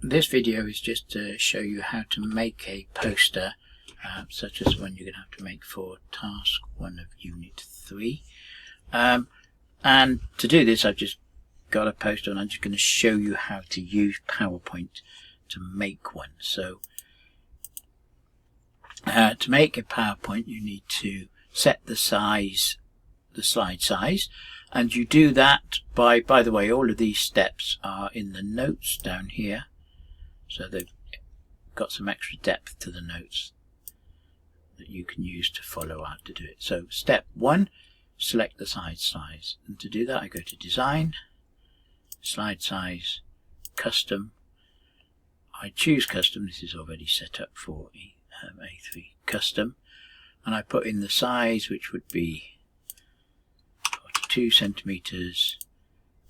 This video is just to show you how to make a poster such as one you're going to have to make for task 1 of unit 3. And to do this, I've just got a poster and I'm just going to show you how to use PowerPoint to make one. So to make a PowerPoint, you need to set the size, the slide size, and you do that by the way, all of these steps are in the notes down here, so they've got some extra depth to the notes that you can use to follow how to do it. So step 1, select the slide size, and to do that I go to Design, Slide Size, Custom. I choose Custom, this is already set up for A3 Custom, and I put in the size, which would be 42 centimeters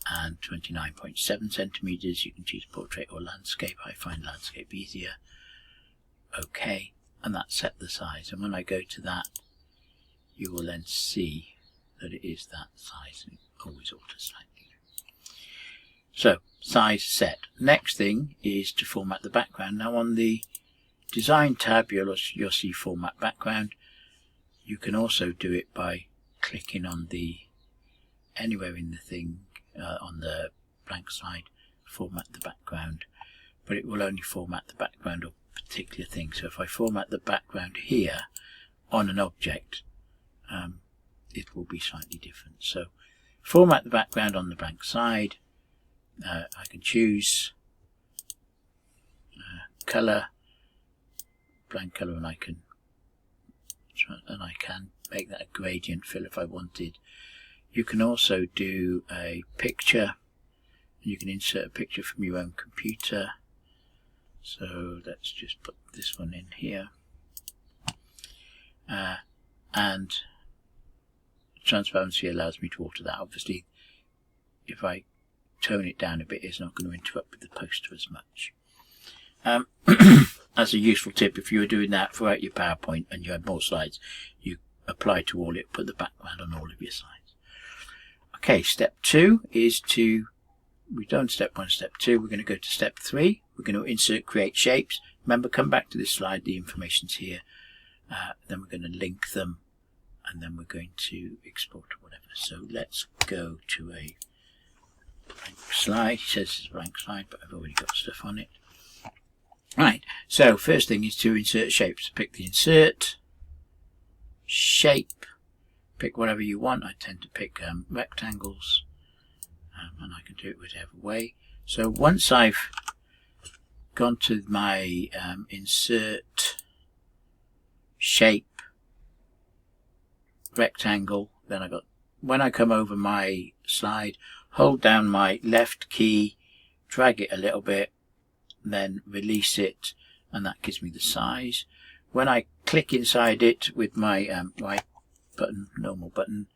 and 29.7 centimeters. You can choose portrait or landscape. I find landscape easier. OK, and that's set the size, and when I go to that, you will then see that it is that size, and it always alters slightly. So size set. Next thing is to format the background. Now on the Design tab you'll see Format Background. You can also do it by clicking on the anywhere in the thing on the blank slide, Format the Background, but it will only format the background of a particular thing. So if I format the background here on an object, it will be slightly different. So format the background on the blank side. I can choose color, blank color, and I can make that a gradient fill if I wanted. You can also do a picture. You can insert a picture from your own computer. So let's just put this one in here. And transparency allows me to alter that. Obviously, if I tone it down a bit, it's not going to interrupt with the poster as much. As a useful tip, if you were doing that throughout your PowerPoint and you had more slides, you apply to all it, put the background on all of your slides. Okay, step 2 is we've done step 1, step 2, we're going to go to step 3. We're going to insert create shapes. Remember, come back to this slide, the information's here. Then we're going to link them, and then we're going to export or whatever. So let's go to a blank slide. It says it's a blank slide, but I've already got stuff on it. Right, so first thing is to insert shapes. Pick the insert shape, pick whatever you want. I tend to pick rectangles, and I can do it whichever way. So once I've gone to my insert shape rectangle, then when I come over my slide, hold down my left key, drag it a little bit, then release it, and that gives me the size. When I click inside it with my right button, normal button,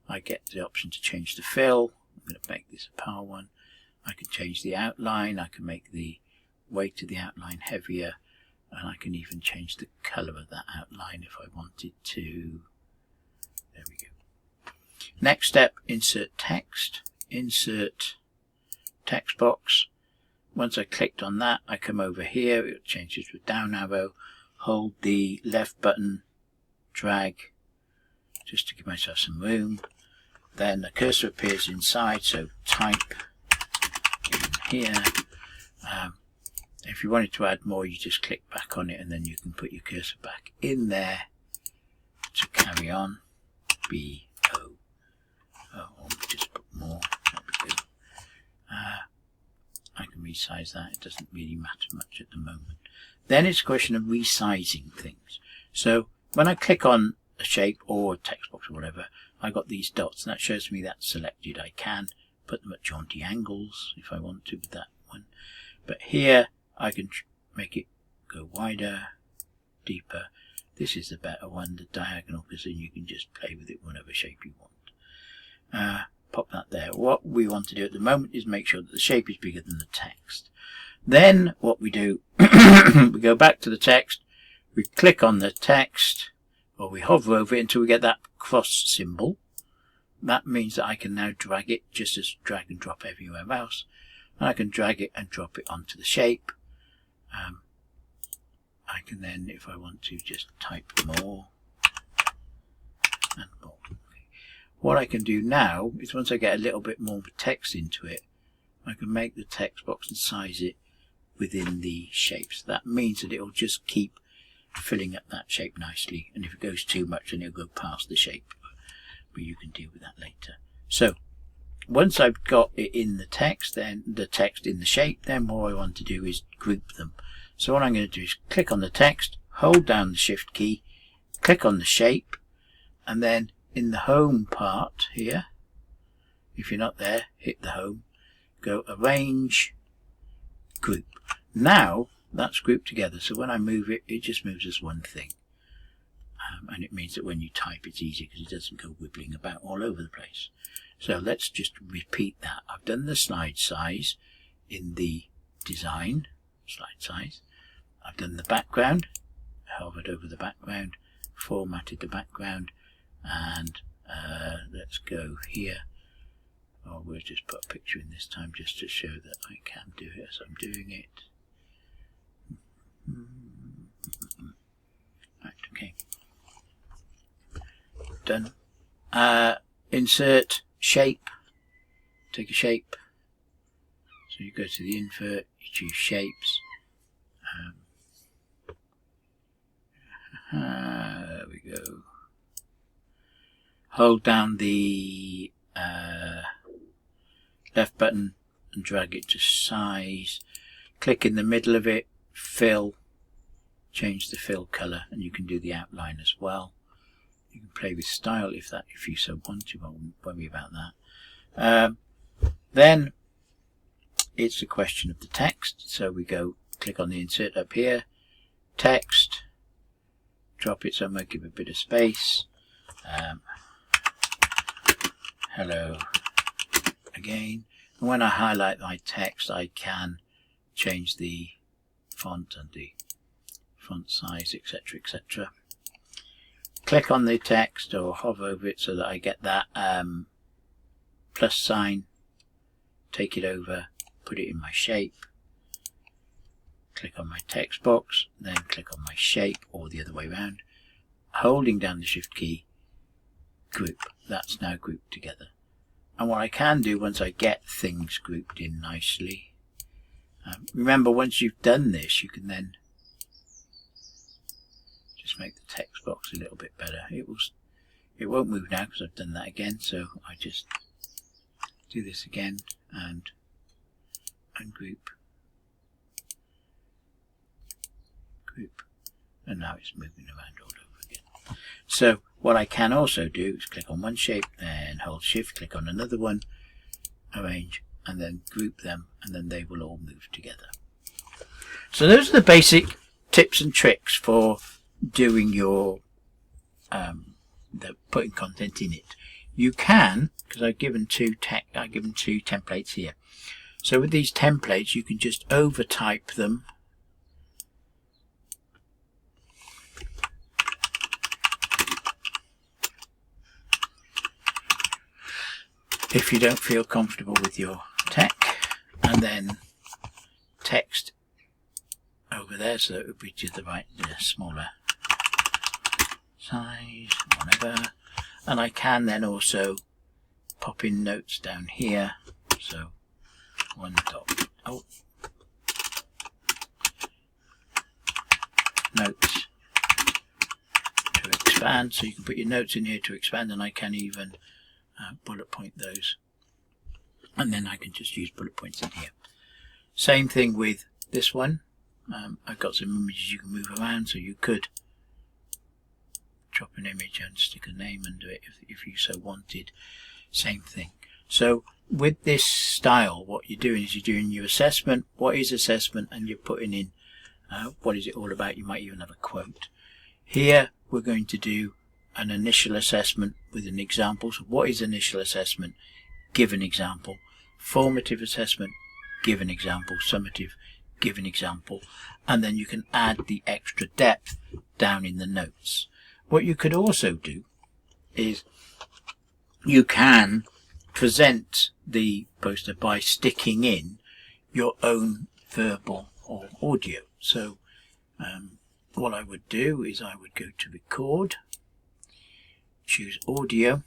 I get the option to change the fill. I'm going to make this a power one. I can change the outline. I can make the weight of the outline heavier, and I can even change the color of that outline if I wanted to. There we go. Next step, insert text. Insert text box. Once I clicked on that, I come over here, it changes to a down arrow, hold the left button, drag, just to give myself some room. Then the cursor appears inside, so type in here. If you wanted to add more, you just click back on it and then you can put your cursor back in there to carry on. B-O. Or just put more. There we go. I can resize that. It doesn't really matter much at the moment. Then it's a question of resizing things. So when I click on a shape or a text box or whatever, I got these dots, and that shows me that's selected. I can put them at jaunty angles if I want to with that one. But here I can make it go wider, deeper. This is the better one, the diagonal, because then you can just play with it whatever shape you want. Pop that there. What we want to do at the moment is make sure that the shape is bigger than the text. Then what we do, we go back to the text, we click on the text, or we hover over it until we get that cross symbol. That means that I can now drag it just as drag and drop everywhere else. And I can drag it and drop it onto the shape. I can then, if I want to, just type more and more. What I can do now is, once I get a little bit more text into it, I can make the text box and size it within the shapes. That means that it will just keep filling up that shape nicely, and if it goes too much then it'll go past the shape, but you can deal with that later. So once I've got it in the text, then the text in the shape, then what I want to do is group them. So what I'm going to do is click on the text, hold down the shift key, click on the shape, and then in the home part here, if you're not there, hit the home, go arrange, group. Now that's grouped together, so when I move it, it just moves as one thing, and it means that when you type it's easy because it doesn't go wibbling about all over the place. So let's just repeat that. I've done the slide size in the design, slide size. I've done the background, hovered over the background, formatted the background, and let's go here. Oh, we'll just put a picture in this time just to show that I can do it as I'm doing it. Right, okay. Done. Insert shape. Take a shape. So you go to the invert, you choose shapes. There we go. Hold down the left button and drag it to size. Click in the middle of it, fill, change the fill color, and you can do the outline as well. You can play with style if you so want to. I won't worry about that. Then it's a question of the text. So we go click on the insert up here, text, drop it somewhere, give it a bit of space. Hello again. And when I highlight my text, I can change the font and the font size, etc., etc. Click on the text or hover over it so that I get that plus sign, take it over, put it in my shape, click on my text box, then click on my shape, or the other way around, holding down the shift key, group. That's now grouped together. And what I can do once I get things grouped in nicely, remember, once you've done this, you can then just make the text box a little bit better. It won't move now because I've done that again, so I just do this again and ungroup, group, and now it's moving around all over again. So what I can also do is click on one shape, then hold shift, click on another one, arrange, and then group them, and then they will all move together. So those are the basic tips and tricks for doing your putting content in it. You can, because I've given two templates here. So with these templates, you can just overtype them if you don't feel comfortable with your tech, and then text over there so it would be to the right, smaller size, whatever. And I can then also pop in notes down here. So notes to expand. So you can put your notes in here to expand, and I can even bullet point those, and then I can just use bullet points in here. Same thing with this one. I've got some images you can move around, so you could drop an image and stick a name under it if you so wanted. Same thing. So with this style, what you're doing is you're doing your assessment, what is assessment, and you're putting in what is it all about. You might even have a quote. Here we're going to do an initial assessment with an example. So what is initial assessment? Give an example. Formative assessment, give an example. Summative, give an example. And then you can add the extra depth down in the notes. What you could also do is you can present the poster by sticking in your own verbal or audio. So what I would do is I would go to record, choose audio,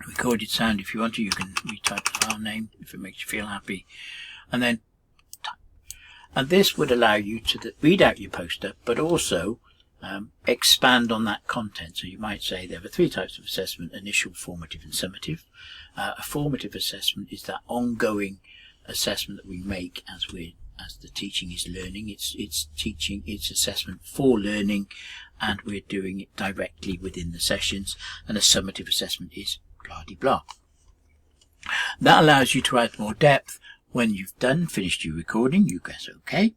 recorded sound. If you want to, you can retype the file name if it makes you feel happy, and then type. And this would allow you to read out your poster, but also expand on that content. So you might say there are 3 types of assessment: initial, formative and summative. A formative assessment is that ongoing assessment that we make as the teaching is learning. It's assessment for learning, and we're doing it directly within the sessions. And a summative assessment is blah-de-blah. That allows you to add more depth. When you've finished your recording, you press OK,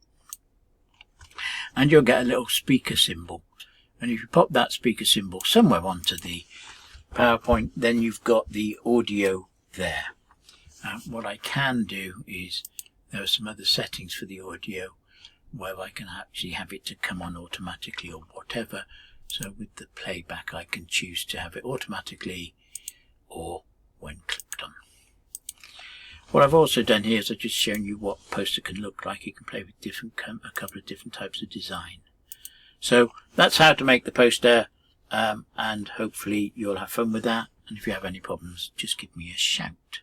and you'll get a little speaker symbol. And if you pop that speaker symbol somewhere onto the PowerPoint, then you've got the audio there. What I can do is, there are some other settings for the audio where I can actually have it to come on automatically or whatever. So with the playback, I can choose to have it automatically or when clicked on. What I've also done here is I've just shown you what poster can look like. You can play with a couple of different types of design. So that's how to make the poster, and hopefully you'll have fun with that. And if you have any problems, just give me a shout.